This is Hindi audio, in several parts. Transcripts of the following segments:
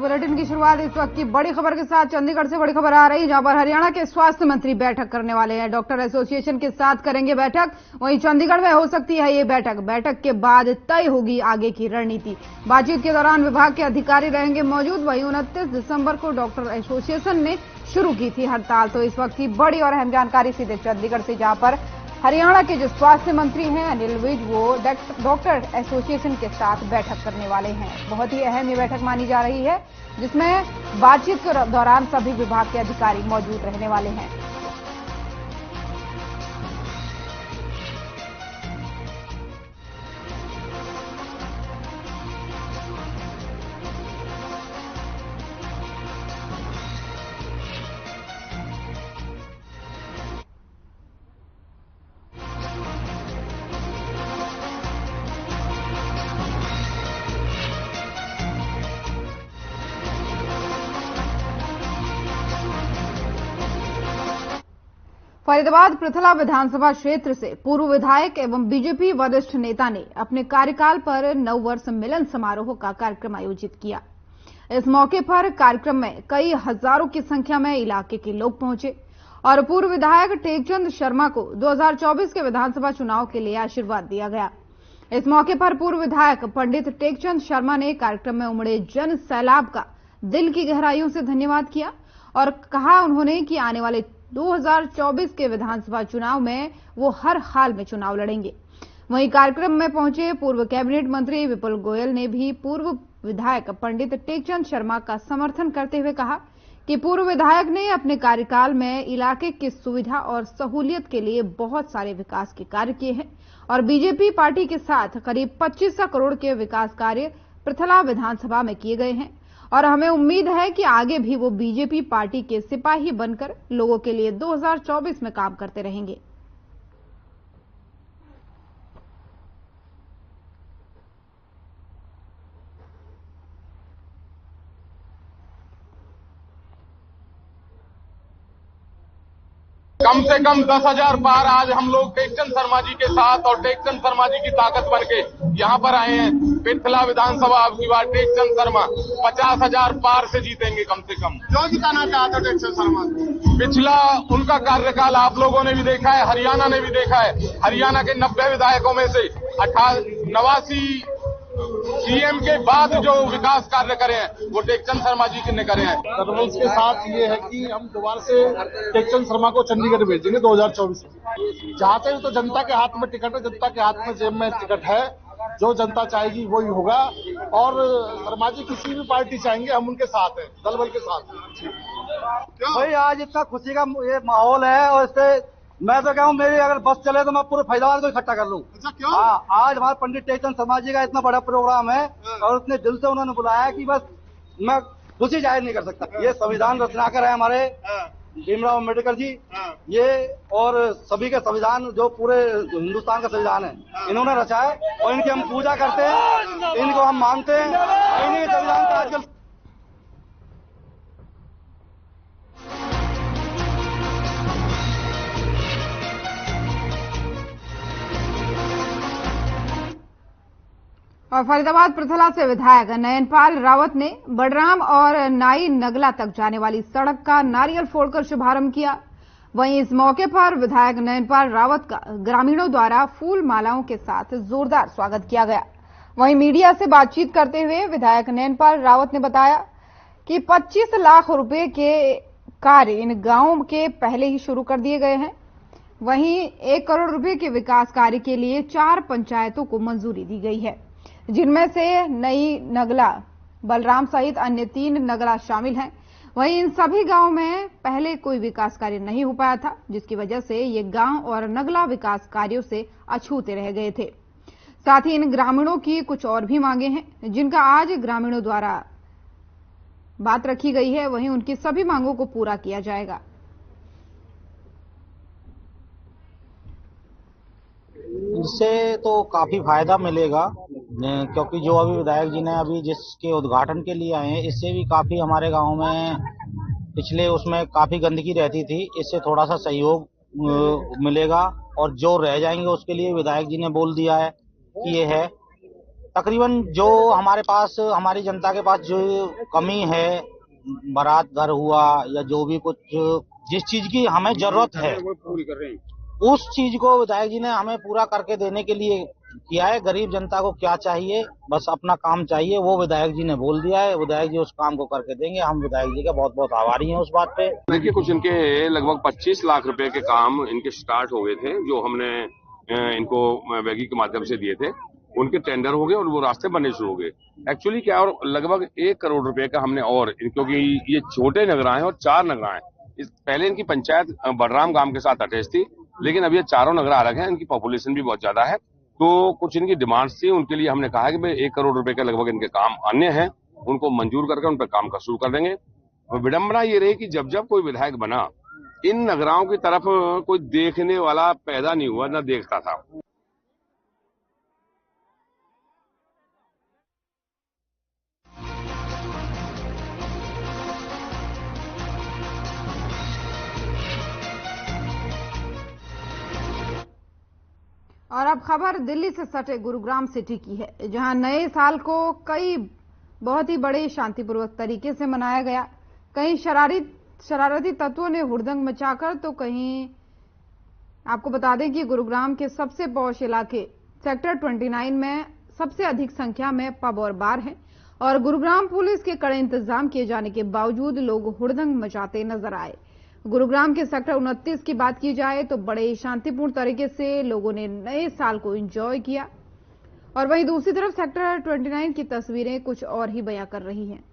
बुलेटिन की शुरुआत इस वक्त की बड़ी खबर के साथ चंडीगढ़ से बड़ी खबर आ रही है, जहां पर हरियाणा के स्वास्थ्य मंत्री बैठक करने वाले हैं। डॉक्टर एसोसिएशन के साथ करेंगे बैठक। वहीं चंडीगढ़ में हो सकती है ये बैठक के बाद तय होगी आगे की रणनीति। बातचीत के दौरान विभाग के अधिकारी रहेंगे मौजूद। वहीं 29 दिसंबर को डॉक्टर एसोसिएशन ने शुरू की थी हड़ताल। तो इस वक्त की बड़ी और अहम जानकारी सीधे चंडीगढ़ से, जहां पर हरियाणा के जो स्वास्थ्य मंत्री हैं अनिल विज, वो डॉक्टर एसोसिएशन के साथ बैठक करने वाले हैं। बहुत ही अहम ये बैठक मानी जा रही है, जिसमें बातचीत के दौरान सभी विभाग के अधिकारी मौजूद रहने वाले हैं। फरीदाबाद पृथला विधानसभा क्षेत्र से पूर्व विधायक एवं बीजेपी वरिष्ठ नेता ने अपने कार्यकाल पर नववर्ष मिलन समारोह का कार्यक्रम आयोजित किया। इस मौके पर कार्यक्रम में कई हजारों की संख्या में इलाके के लोग पहुंचे और पूर्व विधायक टेकचंद शर्मा को 2024 के विधानसभा चुनाव के लिए आशीर्वाद दिया गया। इस मौके पर पूर्व विधायक पंडित टेकचंद शर्मा ने कार्यक्रम में उमड़े जन सैलाब का दिल की गहराइयों से धन्यवाद किया और कहा उन्होंने कि आने वाले 2024 के विधानसभा चुनाव में वो हर हाल में चुनाव लड़ेंगे। वहीं कार्यक्रम में पहुंचे पूर्व कैबिनेट मंत्री विपुल गोयल ने भी पूर्व विधायक पंडित टेकचंद शर्मा का समर्थन करते हुए कहा कि पूर्व विधायक ने अपने कार्यकाल में इलाके की सुविधा और सहूलियत के लिए बहुत सारे विकास के कार्य किए हैं और बीजेपी पार्टी के साथ करीब 2500 करोड़ के विकास कार्य पृथला विधानसभा में किए गए हैं और हमें उम्मीद है कि आगे भी वो बीजेपी पार्टी के सिपाही बनकर लोगों के लिए 2024 में काम करते रहेंगे। कम से कम 10,000 पार आज हम लोग टेकचंद शर्मा जी के साथ और टेकचंद शर्मा जी की ताकत बन के यहाँ पर आए हैं। पृथला विधानसभा अब की बार टेकचंद शर्मा 50,000 पार से जीतेंगे कम से कम। क्यों जिताना चाहते हो टेकचंद शर्मा? पिछला उनका कार्यकाल आप लोगों ने भी देखा है, हरियाणा ने भी देखा है। हरियाणा के 90 विधायकों में से 89 सीएम के बाद जो विकास कार्य करे हैं वो टेकचंद शर्मा जी ने करे हैं। कदमों के साथ ये है कि हम दोबारा से टेकचंद शर्मा को चंडीगढ़ भेजेंगे 2024 में। चाहते हैं तो जनता के हाथ में टिकट है, जनता के हाथ में जेब में टिकट है, जो जनता चाहेगी वही होगा। और शर्मा जी किसी भी पार्टी चाहेंगे हम उनके साथ हैं, दल बल के साथ हैं। भाई आज इतना खुशी का ये माहौल है और इससे मैं तो कहूँ मेरी अगर बस चले तो मैं पूरे फैजाबाद को इकट्ठा कर लूँ। अच्छा क्यों? हाँ, आज हमारे पंडित टेकचंद शर्मा जी का इतना बड़ा प्रोग्राम है और उतने दिल से उन्होंने बुलाया है कि बस मैं खुशी जाहिर नहीं कर सकता। ये संविधान रचनाकर है हमारे भीमराव अम्बेडकर जी, ये और सभी के संविधान जो पूरे हिंदुस्तान का संविधान है इन्होंने रचा है और इनकी हम पूजा करते हैं, इनको हम मानते हैं। इन्हीं संविधान का आजकल और फरीदाबाद पृथला से विधायक नयनपाल रावत ने बडराम और नाई नगला तक जाने वाली सड़क का नारियल फोड़कर शुभारंभ किया। वहीं इस मौके पर विधायक नयनपाल रावत का ग्रामीणों द्वारा फूल मालाओं के साथ जोरदार स्वागत किया गया। वहीं मीडिया से बातचीत करते हुए विधायक नयनपाल रावत ने बताया कि 25 लाख रुपए के कार्य इन गांवों के पहले ही शुरू कर दिए गए हैं। वहीं 1 करोड़ रुपए के विकास कार्य के लिए 4 पंचायतों को मंजूरी दी गई है, जिनमें से नई नगला, बलराम सहित अन्य 3 नगला शामिल हैं। वहीं इन सभी गांवों में पहले कोई विकास कार्य नहीं हो पाया था, जिसकी वजह से ये गांव और नगला विकास कार्यों से अछूते रह गए थे। साथ ही इन ग्रामीणों की कुछ और भी मांगे हैं, जिनका आज ग्रामीणों द्वारा बात रखी गई है। वहीं उनकी सभी मांगों को पूरा किया जाएगा। इससे तो काफी फायदा मिलेगा, क्योंकि जो अभी विधायक जी ने अभी जिसके उद्घाटन के लिए आए हैं, इससे भी काफी हमारे गांव में पिछले उसमें काफी गंदगी रहती थी। इससे थोड़ा सा सहयोग मिलेगा और जो रह जाएंगे उसके लिए विधायक जी ने बोल दिया है कि ये है तकरीबन जो हमारे पास, हमारी जनता के पास जो कमी है, बारात घर हुआ या जो भी कुछ जिस चीज की हमें जरूरत है वो पूरी कर रहे हैं, उस चीज को विधायक जी ने हमें पूरा करके देने के लिए किया है। गरीब जनता को क्या चाहिए, बस अपना काम चाहिए, वो विधायक जी ने बोल दिया है। विधायक जी उस काम को करके देंगे। हम विधायक जी का बहुत बहुत आभारी हैं उस बात पे। देखिए, कुछ इनके लगभग 25 लाख रुपए के काम इनके स्टार्ट हो गए थे, जो हमने इनको वैगी के माध्यम से दिए थे। उनके टेंडर हो गए और वो रास्ते बनने शुरू हो गए। एक्चुअली क्या, और लगभग 1 करोड़ रुपए का हमने, और क्योंकि ये छोटे नगरा हैं और 4 नगरा हैं। पहले इनकी पंचायत बड़राम गांव के साथ अटैच थी, लेकिन अब ये चारों नगरा अलग हैं। इनकी पॉपुलेशन भी बहुत ज्यादा है, तो कुछ इनकी डिमांड्स थी। उनके लिए हमने कहा है कि भाई 1 करोड़ रुपए के लगभग इनके काम अन्य हैं, उनको मंजूर करके उन पर काम का शुरू कर देंगे। विडंबना ये रही कि जब जब कोई विधायक बना, इन नगराओं की तरफ कोई देखने वाला पैदा नहीं हुआ, न देखता था। और अब खबर दिल्ली से सटे गुरुग्राम सिटी की है, जहां नए साल को कई बहुत ही बड़े शांतिपूर्वक तरीके से मनाया गया। कहीं शरारती तत्वों ने हुड़दंग मचाकर, तो कहीं आपको बता दें कि गुरुग्राम के सबसे पॉश इलाके सेक्टर 29 में सबसे अधिक संख्या में पब और बार हैं, और गुरुग्राम पुलिस के कड़े इंतजाम किए जाने के बावजूद लोग हुड़दंग मचाते नजर आए। गुरुग्राम के सेक्टर 29 की बात की जाए तो बड़े शांतिपूर्ण तरीके से लोगों ने नए साल को एंजॉय किया, और वहीं दूसरी तरफ सेक्टर 29 की तस्वीरें कुछ और ही बयां कर रही हैं।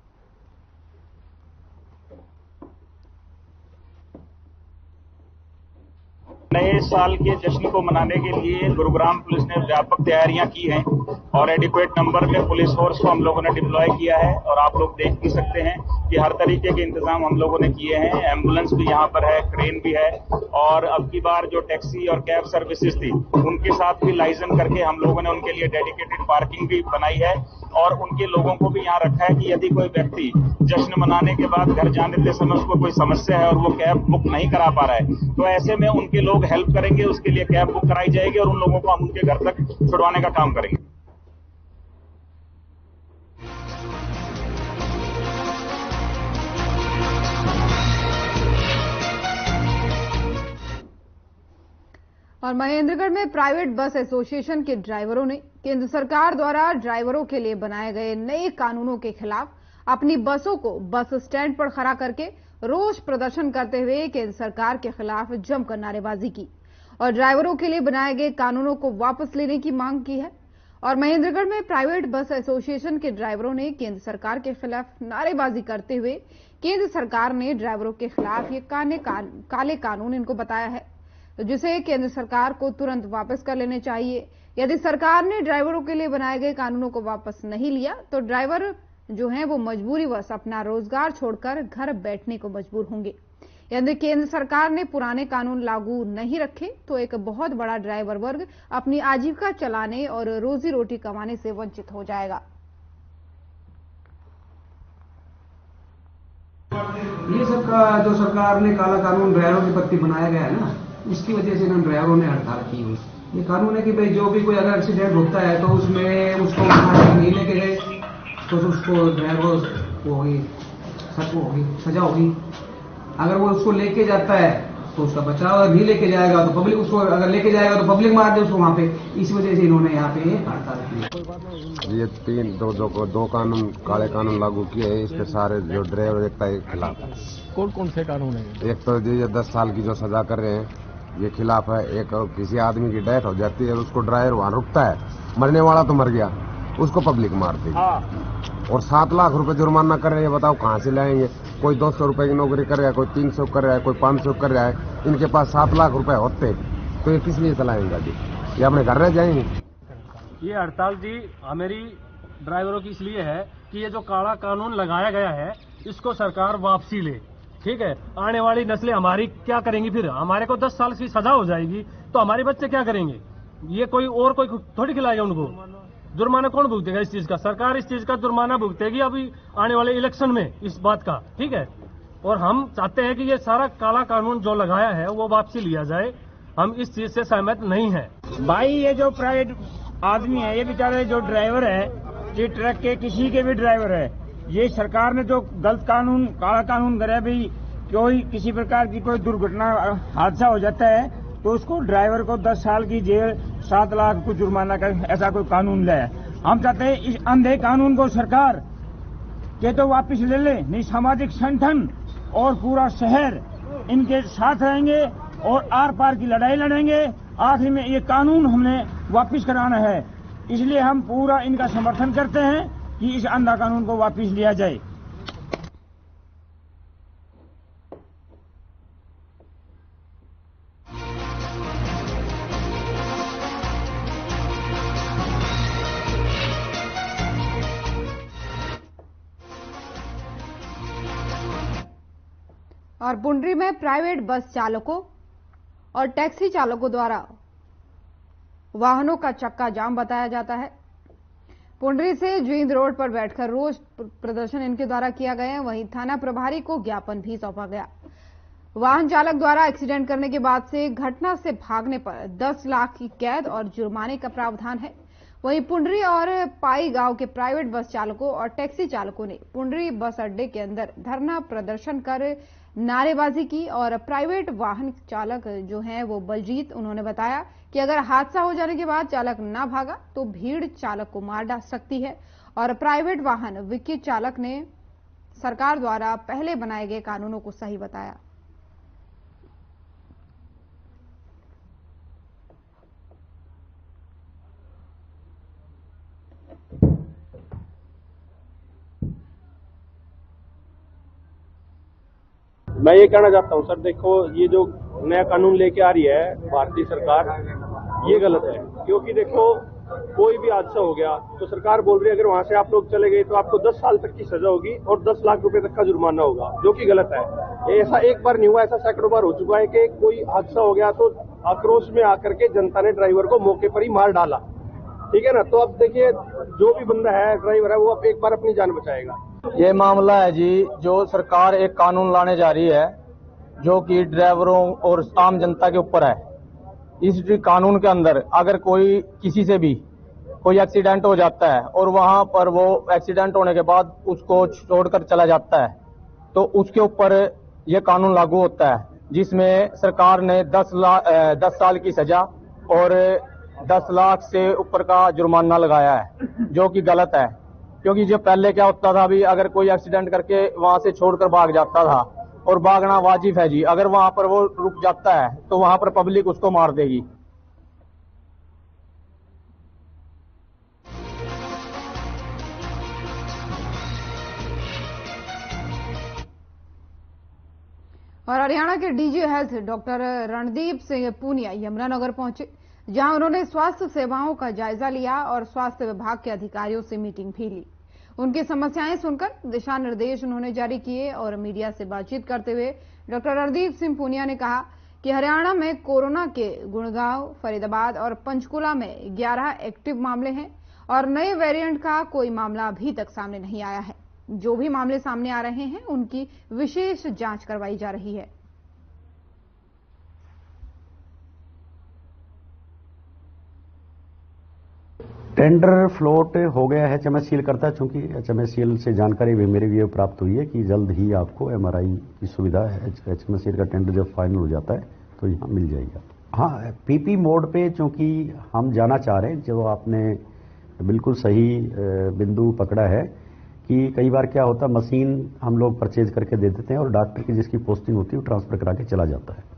नए साल के जश्न को मनाने के लिए गुरुग्राम पुलिस ने व्यापक तैयारियां की हैं और एडिक्वेट नंबर में पुलिस फोर्स को हम लोगों ने डिप्लॉय किया है। और आप लोग देख भी सकते हैं कि हर तरीके के इंतजाम हम लोगों ने किए हैं। एम्बुलेंस भी यहाँ पर है, क्रेन भी है, और अब की बार जो टैक्सी और कैब सर्विसेज थी उनके साथ भी लाइजन करके हम लोगों ने उनके लिए डेडिकेटेड पार्किंग भी बनाई है। और उनके लोगों को भी यहाँ रखा है कि यदि कोई व्यक्ति जश्न मनाने के बाद घर जाने के समय उसको कोई समस्या है और वो कैब बुक नहीं करा पा रहा है, तो ऐसे में उनके लोग हेल्प करेंगे, उसके लिए कैब बुक कराई जाएगी और उन लोगों को हम उनके घर तक छुड़वाने का काम करेंगे। और महेंद्रगढ़ में प्राइवेट बस एसोसिएशन के ड्राइवरों ने केंद्र सरकार द्वारा ड्राइवरों के लिए बनाए गए नए कानूनों के खिलाफ अपनी बसों को बस स्टैंड पर खड़ा करके रोष प्रदर्शन करते हुए केंद्र सरकार के खिलाफ जमकर नारेबाजी की और ड्राइवरों के लिए बनाए गए कानूनों को वापस लेने की मांग की है। और महेंद्रगढ़ में प्राइवेट बस एसोसिएशन के ड्राइवरों ने केंद्र सरकार के खिलाफ नारेबाजी करते हुए केंद्र सरकार ने ड्राइवरों के खिलाफ ये काले कानून इनको बताया है, जिसे केंद्र सरकार को तुरंत वापस कर लेने चाहिए। यदि सरकार ने ड्राइवरों के लिए बनाए गए कानूनों को वापस नहीं लिया तो ड्राइवर जो हैं वो मजबूरीवश अपना रोजगार छोड़कर घर बैठने को मजबूर होंगे। यदि केंद्र सरकार ने पुराने कानून लागू नहीं रखे तो एक बहुत बड़ा ड्राइवर वर्ग अपनी आजीविका चलाने और रोजी रोटी कमाने से वंचित हो जाएगा। ये सब जो सरकार ने काला कानून ड्राइवरों के प्रति बनाया गया है ना, इसकी वजह से ड्राइवरों ने हड़ताल की हुई। ये कानून है कि भाई जो भी कोई अगर एक्सीडेंट होता है तो उसमें उसको नहीं लेके गए तो उसको ड्राइवर को होगी सजा होगी। अगर वो उसको लेके जाता है तो उसका बचाव, अगर नहीं लेके जाएगा तो पब्लिक उसको, अगर लेके जाएगा तो पब्लिक मार दे उसको वहाँ पे। इस वजह से इन्होंने यहाँ पे हड़ताल की। ये दो कानून काले कानून लागू किए हैं। इसके सारे जो ड्राइवर एकता के खिलाफ है। कौन कौन से कानून है? एक तो ये 10 साल की जो सजा कर रहे हैं ये खिलाफ है। एक किसी आदमी की डेथ हो जाती है उसको ड्राइवर वहाँ रुकता है, मरने वाला तो मर गया, उसको पब्लिक मारती है। और 7 लाख रुपए जुर्माना कर रहे हैं। बताओ कहाँ से लाएंगे? कोई 200 रुपए की नौकरी कर रहा है, कोई 300 कर रहा है, कोई 500 कर रहा है। इनके पास 7 लाख रुपए होते तो ये किस लिए चलाएंगे जी? ये अपने घर रह जाएंगे। ये हड़ताल जी हमारी ड्राइवरों की इसलिए है कि ये जो काला कानून लगाया गया है इसको सरकार वापसी ले। ठीक है, आने वाली नस्लें हमारी क्या करेंगी? फिर हमारे को 10 साल की सजा हो जाएगी तो हमारे बच्चे क्या करेंगे? ये कोई थोड़ी खिलाएगा उनको। जुर्माना कौन भुगतेगा इस चीज का? सरकार इस चीज का जुर्माना भुगतेगी अभी आने वाले इलेक्शन में इस बात का। ठीक है, और हम चाहते हैं कि ये सारा काला कानून जो लगाया है वो वापसी लिया जाए। हम इस चीज से सहमत नहीं है। भाई ये जो प्राइवेट आदमी है, ये बेचारे जो ड्राइवर है, ये ट्रक के किसी के भी ड्राइवर है, ये सरकार ने जो गलत कानून, काला कानून करे भाई, कोई किसी प्रकार की कोई दुर्घटना हादसा हो जाता है तो उसको ड्राइवर को 10 साल की जेल, 7 लाख को जुर्माना का ऐसा कोई कानून लाया। हम चाहते हैं इस अंधे कानून को सरकार के तो वापस ले ले, नहीं सामाजिक संगठन और पूरा शहर इनके साथ रहेंगे और आर पार की लड़ाई लड़ेंगे। आखिर में ये कानून हमने वापस कराना है, इसलिए हम पूरा इनका समर्थन करते हैं कि इस अंधा कानून को वापस लिया जाए। और पुंडरी में प्राइवेट बस चालकों और टैक्सी चालकों द्वारा वाहनों का चक्का जाम बताया जाता है। पुंडरी से जींद रोड पर बैठकर रोज प्रदर्शन इनके द्वारा किया गया है। वहीं थाना प्रभारी को ज्ञापन भी सौंपा गया। वाहन चालक द्वारा एक्सीडेंट करने के बाद से घटना से भागने पर 10 लाख की कैद और जुर्माने का प्रावधान है। वहीं पुंडरी और पाई गांव के प्राइवेट बस चालकों और टैक्सी चालकों ने पुंडरी बस अड्डे के अंदर धरना प्रदर्शन कर नारेबाजी की और प्राइवेट वाहन चालक जो हैं वो बलजीत, उन्होंने बताया कि अगर हादसा हो जाने के बाद चालक ना भागा तो भीड़ चालक को मार डाल सकती है। और प्राइवेट वाहन विक्की चालक ने सरकार द्वारा पहले बनाए गए कानूनों को सही बताया। मैं ये कहना चाहता हूँ सर, देखो ये जो नया कानून लेके आ रही है भारतीय सरकार, ये गलत है। क्योंकि देखो कोई भी हादसा हो गया तो सरकार बोल रही है अगर वहां से आप लोग चले गए तो आपको 10 साल तक की सजा होगी और 10 लाख रुपए तक का जुर्माना होगा, जो कि गलत है। ऐसा एक बार नहीं हुआ, ऐसा सैकड़ों बार हो चुका है कि कोई हादसा हो गया तो आक्रोश में आकर के जनता ने ड्राइवर को मौके पर ही मार डाला, ठीक है ना। तो अब देखिए जो भी बंदा है ड्राइवर है वो अब एक बार अपनी जान बचाएगा। ये मामला है जी, जो सरकार एक कानून लाने जा रही है जो कि ड्राइवरों और आम जनता के ऊपर है। इस कानून के अंदर अगर कोई किसी से भी कोई एक्सीडेंट हो जाता है और वहां पर वो एक्सीडेंट होने के बाद उसको छोड़कर चला जाता है तो उसके ऊपर ये कानून लागू होता है, जिसमें सरकार ने 10 साल की सजा और 10 लाख से ऊपर का जुर्माना लगाया है, जो कि गलत है। क्योंकि जो पहले क्या होता था, अभी अगर कोई एक्सीडेंट करके वहां से छोड़कर भाग जाता था और भागना वाजिब है जी, अगर वहां पर वो रुक जाता है तो वहां पर पब्लिक उसको मार देगी। और हरियाणा के DG health doctor Randeep Singh Punia Yamunanagar पहुंचे, जहां उन्होंने स्वास्थ्य सेवाओं का जायजा लिया और स्वास्थ्य विभाग के अधिकारियों से मीटिंग भी ली। उनकी समस्याएं सुनकर दिशा निर्देश उन्होंने जारी किए और मीडिया से बातचीत करते हुए डॉक्टर रणदीप सिंह पूनिया ने कहा कि हरियाणा में कोरोना के गुड़गांव, फरीदाबाद और पंचकुला में 11 एक्टिव मामले हैं और नए वेरिएंट का कोई मामला अभी तक सामने नहीं आया है। जो भी मामले सामने आ रहे हैं उनकी विशेष जांच करवाई जा रही है। टेंडर फ्लोट हो गया है एचएमएससीएल करता है, चूंकि एचएमएससीएल से जानकारी भी मेरी भी प्राप्त हुई है कि जल्द ही आपको एमआरआई की सुविधा है, एचएमएससीएल का टेंडर जब फाइनल हो जाता है तो यहाँ मिल जाएगा। हाँ, पीपी मोड पे चूंकि हम जाना चाह रहे हैं, जो आपने बिल्कुल सही बिंदु पकड़ा है कि कई बार क्या होता है मशीन हम लोग परचेज करके दे देते हैं और डॉक्टर की जिसकी पोस्टिंग होती है वो ट्रांसफर करा के चला जाता है।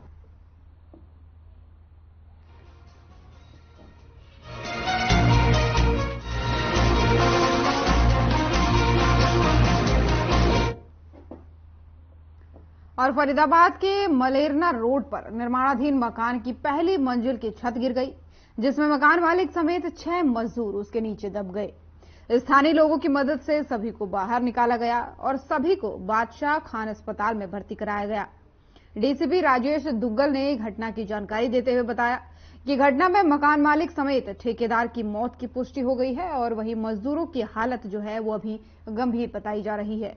और फरीदाबाद के मलेरना रोड पर निर्माणाधीन मकान की पहली मंजिल की छत गिर गई, जिसमें मकान मालिक समेत 6 मजदूर उसके नीचे दब गए। स्थानीय लोगों की मदद से सभी को बाहर निकाला गया और सभी को बादशाह खान अस्पताल में भर्ती कराया गया। डीसीपी राजेश दुग्गल ने घटना की जानकारी देते हुए बताया कि घटना में मकान मालिक समेत ठेकेदार की मौत की पुष्टि हो गई है और वहीं मजदूरों की हालत जो है वो अभी गंभीर बताई जा रही है।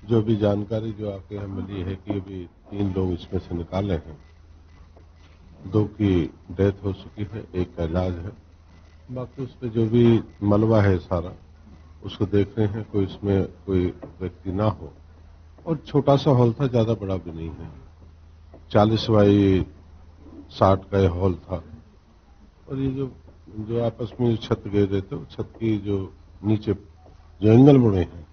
जो भी जानकारी जो आपके यहाँ मिली है कि अभी 3 लोग इसमें से निकाले हैं, 2 की डेथ हो चुकी है, 1 का इलाज है। बाकी उसमें जो भी मलबा है सारा उसको देख रहे हैं, कोई इसमें कोई व्यक्ति ना हो। और छोटा सा हॉल था, ज्यादा बड़ा भी नहीं है, 40 बाई 60 का ये हॉल था। और ये जो आपस में छत गिर रहे थे, छत की जो नीचे जो एंगल मुड़े हैं,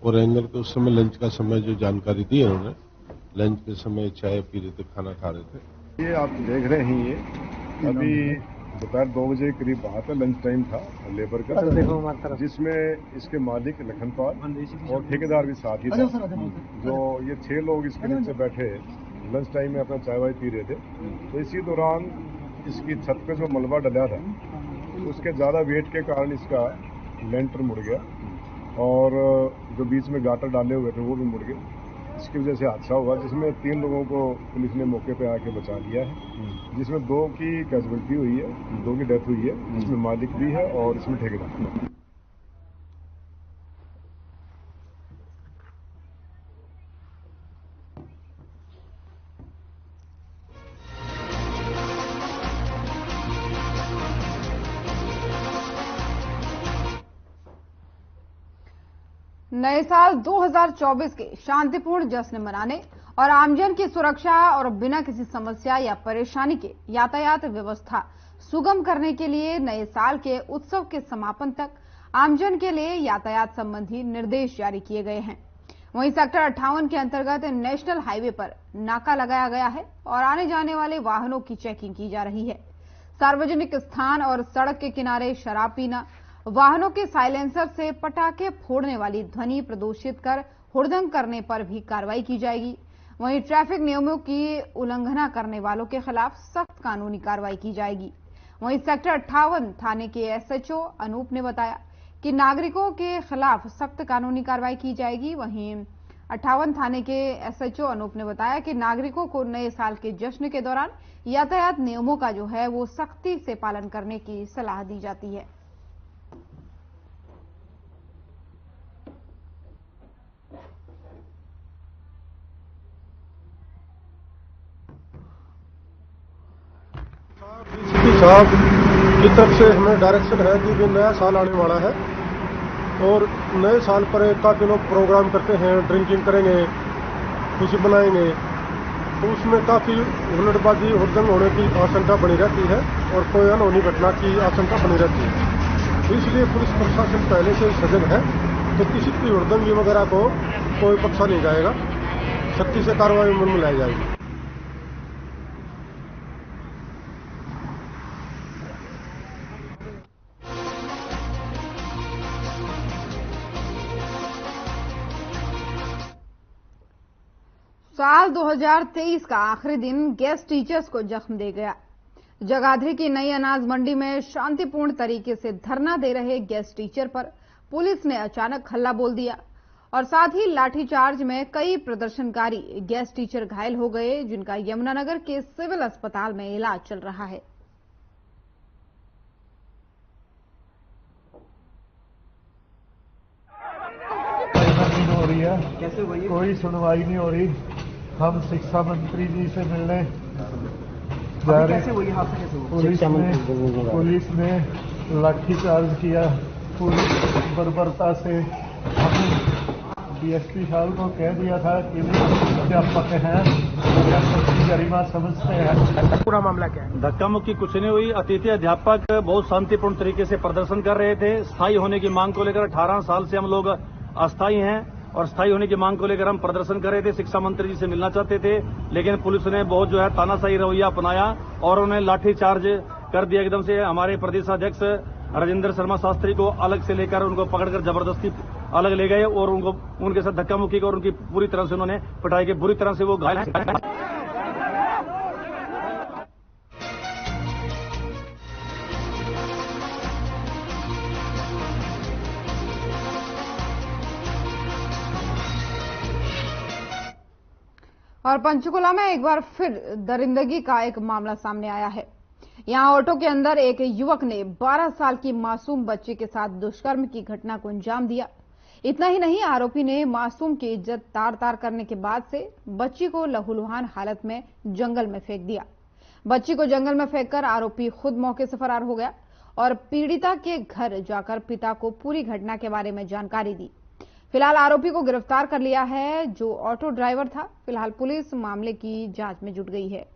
और एंगल के उस समय लंच का समय जो जानकारी दी उन्होंने, लंच के समय चाय पी रहे थे, खाना खा रहे थे। ये आप देख रहे हैं, ये अभी दोपहर 2 बजे करीब बात है, लंच टाइम था लेबर का, जिसमें इसके मालिक लखनपाल और ठेकेदार भी साथ ही था। जो ये 6 लोग इसके नीचे बैठे लंच टाइम में अपना चाय वाय पी रहे थे, तो इसी दौरान इसकी छत पे जो मलबा डला था उसके ज्यादा वेट के कारण इसका लेंटर मुड़ गया, और जो बीच में गाटर डाले हुए थे वो भी मुड़ गए। इसकी वजह से हादसा हुआ, जिसमें 3 लोगों को पुलिस ने मौके पे आके बचा लिया है, जिसमें 2 की कैजुअलिटी हुई है, 2 की डेथ हुई है, जिसमें मालिक भी है और इसमें ठेकेदार। नए साल 2024 के शांतिपूर्ण जश्न मनाने और आमजन की सुरक्षा और बिना किसी समस्या या परेशानी के यातायात व्यवस्था सुगम करने के लिए नए साल के उत्सव के समापन तक आमजन के लिए यातायात संबंधी निर्देश जारी किए गए हैं। वहीं सेक्टर 58 के अंतर्गत नेशनल हाईवे पर नाका लगाया गया है और आने जाने वाले वाहनों की चेकिंग की जा रही है। सार्वजनिक स्थान और सड़क के किनारे शराब पीना, वाहनों के साइलेंसर से पटाखे फोड़ने वाली ध्वनि प्रदूषित कर हुड़दंग करने पर भी कार्रवाई की जाएगी। वहीं ट्रैफिक नियमों की उल्लंघना करने वालों के खिलाफ सख्त कानूनी कार्रवाई की जाएगी। वहीं सेक्टर 58 थाने के एसएचओ अनूप ने बताया कि नागरिकों के खिलाफ सख्त कानूनी कार्रवाई की जाएगी। वहीं 58 थाने के एसएचओ अनूप ने बताया कि नागरिकों को नए साल के जश्न के दौरान यातायात नियमों का जो है वो सख्ती से पालन करने की सलाह दी जाती है। साहब की तरफ से हमें डायरेक्शन है कि जो नया साल आने वाला है और नए साल पर काफी लोग प्रोग्राम करते हैं, ड्रिंकिंग करेंगे, खुशी मनाएंगे, तो उसमें काफी हुल्लड़बाजी हुड़दंग होने की आशंका बनी रहती है और कोई अनहोनी घटना की आशंका बनी रहती है। इसलिए पुलिस प्रशासन पहले से सजग है, तो किसी की हुड़दंगी वगैरह को कोई बख्शा नहीं जाएगा, सख्ती से कार्रवाई में लाई जाएगी। साल 2023 का आखिरी दिन गेस्ट टीचर्स को जख्म दे गया। जगाधरी की नई अनाज मंडी में शांतिपूर्ण तरीके से धरना दे रहे गेस्ट टीचर पर पुलिस ने अचानक हल्ला बोल दिया और साथ ही लाठीचार्ज में कई प्रदर्शनकारी गेस्ट टीचर घायल हो गए, जिनका यमुनानगर के सिविल अस्पताल में इलाज चल रहा है। हो रही है, कैसे कोई सुनवाई नहीं हो रही। हम शिक्षा मंत्री जी से मिलने जा रहे हैं, पुलिस ने लाठीचार्ज किया पूरी बर्बरता से। हमने डीएसपी साहब को कह दिया था कि अध्यापक हैं, गरिमा समझते हैं। पूरा मामला क्या है? धक्का मुक्की कुछ नहीं हुई। अतिथि अध्यापक बहुत शांतिपूर्ण तरीके से प्रदर्शन कर रहे थे। स्थायी होने की मांग को लेकर 18 साल से हम लोग अस्थायी हैं और स्थायी होने की मांग को लेकर हम प्रदर्शन कर रहे थे। शिक्षा मंत्री जी से मिलना चाहते थे, लेकिन पुलिस ने बहुत जो है तानाशाही रवैया अपनाया और उन्हें लाठीचार्ज कर दिया एकदम से। हमारे प्रदेशाध्यक्ष राजेंद्र शर्मा शास्त्री को अलग से लेकर उनको पकड़कर जबरदस्ती अलग ले गए और उनको उनके साथ धक्का मुक्की और उनकी पूरी तरह से उन्होंने पिटाई की। बुरी तरह से वो घायल है। और पंचकुला में एक बार फिर दरिंदगी का एक मामला सामने आया है। यहां ऑटो के अंदर एक युवक ने 12 साल की मासूम बच्ची के साथ दुष्कर्म की घटना को अंजाम दिया। इतना ही नहीं, आरोपी ने मासूम की इज्जत तार तार करने के बाद से बच्ची को लहूलुहान हालत में जंगल में फेंक दिया। बच्ची को जंगल में फेंककर आरोपी खुद मौके से फरार हो गया और पीड़िता के घर जाकर पिता को पूरी घटना के बारे में जानकारी दी। फिलहाल आरोपी को गिरफ्तार कर लिया है, जो ऑटो ड्राइवर था। फिलहाल पुलिस मामले की जांच में जुट गई है।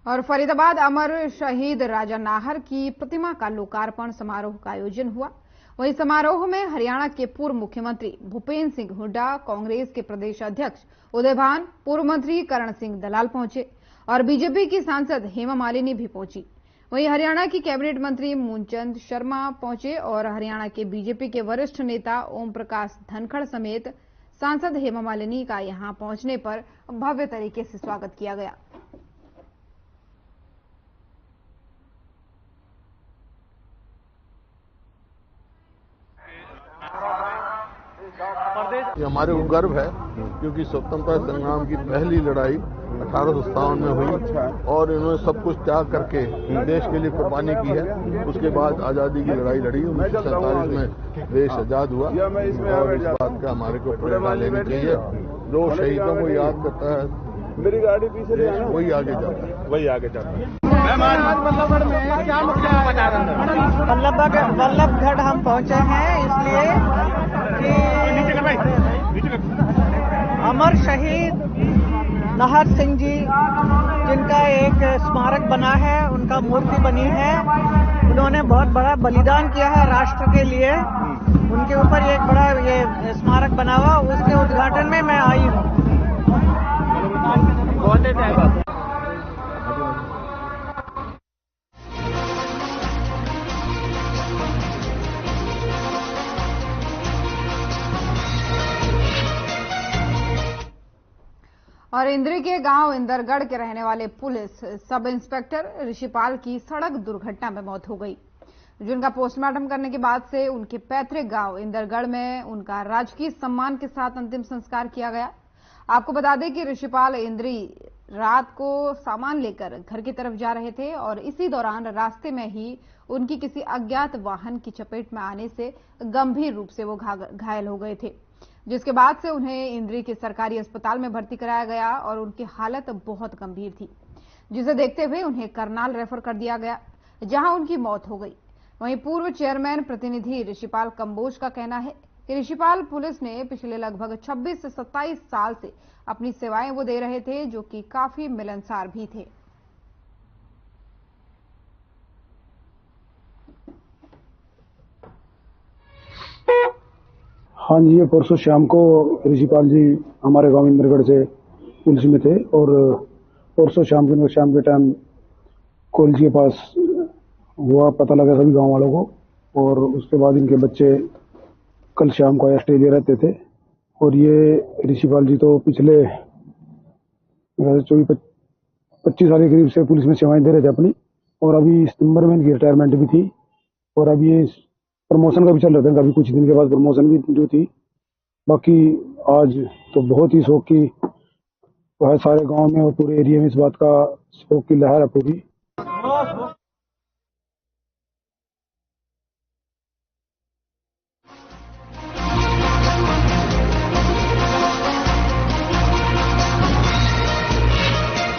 और फरीदाबाद अमर शहीद राजा नाहर की प्रतिमा का लोकार्पण समारोह का आयोजन हुआ। वहीं समारोह में हरियाणा के पूर्व मुख्यमंत्री भूपेंद्र सिंह हुड्डा, कांग्रेस के प्रदेश अध्यक्ष उदय भान, पूर्व मंत्री करण सिंह दलाल पहुंचे और बीजेपी की सांसद हेमा मालिनी भी पहुंची। वहीं हरियाणा की कैबिनेट मंत्री मूलचंद शर्मा पहुंचे और हरियाणा के बीजेपी के वरिष्ठ नेता ओम प्रकाश धनखड़ समेत सांसद हेमा मालिनी का यहां पहुंचने पर भव्य तरीके से स्वागत किया गया। ये हमारे को गर्व है, क्योंकि स्वतंत्रता संग्राम की पहली लड़ाई 1857 में हुई और इन्होंने सब कुछ त्याग करके देश के लिए कुर्बानी की है। उसके बाद आज़ादी की लड़ाई लड़ी, 1947 में देश आज़ाद हुआ और इस बात का हमारे को प्रेरणा लेनी चाहिए। जो शहीदों को याद करता है, मेरी गाड़ी पीछे वही आगे जाता है, वही आगे जाता है। वल्लभगढ़ हम पहुंचे हैं इसलिए कि अमर शहीद नाहर सिंह जी, जिनका एक स्मारक बना है, उनका मूर्ति बनी है। उन्होंने बहुत बड़ा बलिदान किया है राष्ट्र के लिए। उनके ऊपर एक बड़ा ये स्मारक बना हुआ, उसके उद्घाटन में मैं आई हूँ। और इंद्री के गांव इंदरगढ़ के रहने वाले पुलिस सब इंस्पेक्टर ऋषिपाल की सड़क दुर्घटना में मौत हो गई, जिनका पोस्टमार्टम करने के बाद से उनके पैतृक गांव इंदरगढ़ में उनका राजकीय सम्मान के साथ अंतिम संस्कार किया गया। आपको बता दें कि ऋषिपाल इंद्री रात को सामान लेकर घर की तरफ जा रहे थे और इसी दौरान रास्ते में ही उनकी किसी अज्ञात वाहन की चपेट में आने से गंभीर रूप से वो घायल हो गए थे, जिसके बाद से उन्हें इंद्री के सरकारी अस्पताल में भर्ती कराया गया और उनकी हालत बहुत गंभीर थी, जिसे देखते हुए उन्हें करनाल रेफर कर दिया गया, जहां उनकी मौत हो गई। वहीं पूर्व चेयरमैन प्रतिनिधि ऋषिपाल कंबोज का कहना है कि ऋषिपाल पुलिस ने पिछले लगभग 26 से 27 साल से अपनी सेवाएं वो दे रहे थे, जो कि काफी मिलनसार भी थे। हाँ जी, ये परसों शाम को ऋषिपाल जी हमारे गांव इंदरगढ़ से पुलिस में थे और परसों शाम के टाइम कॉलेज के पास हुआ, पता लगा सभी गांव वालों को। और उसके बाद इनके बच्चे कल शाम को ऑस्ट्रेलिया रहते थे और ये ऋषिपाल जी तो पिछले 25 साल के करीब से पुलिस में सेवाएं दे रहे थे अपनी, और अभी सितंबर में इनकी रिटायरमेंट भी थी और अभी ये प्रमोशन का भी चल रहा था, कभी कुछ दिन के बाद प्रमोशन भी जो थी। बाकी आज तो बहुत ही शोक की सारे गांव में और पूरे एरिया में इस बात का शोक की लहर है पूरी।